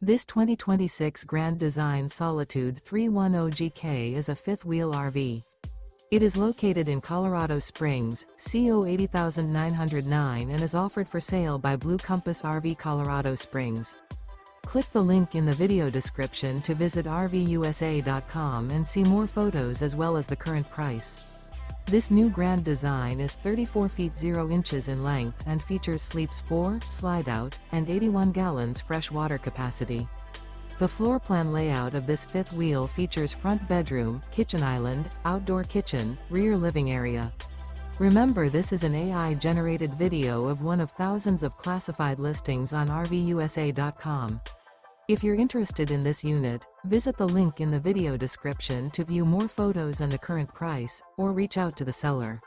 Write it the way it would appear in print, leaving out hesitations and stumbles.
This 2026 Grand Design Solitude 310GK is a fifth-wheel RV. It is located in Colorado Springs, CO 80909 and is offered for sale by Blue Compass RV Colorado Springs. Click the link in the video description to visit RVUSA.com and see more photos as well as the current price. This new Grand Design is 34 feet 0 inches in length and features sleeps 4, slide-out, and 81 gallons fresh water capacity. The floor plan layout of this fifth wheel features front bedroom, kitchen island, outdoor kitchen, rear living area. Remember, this is an AI-generated video of one of thousands of classified listings on RVUSA.com. If you're interested in this unit, visit the link in the video description to view more photos and the current price, or reach out to the seller.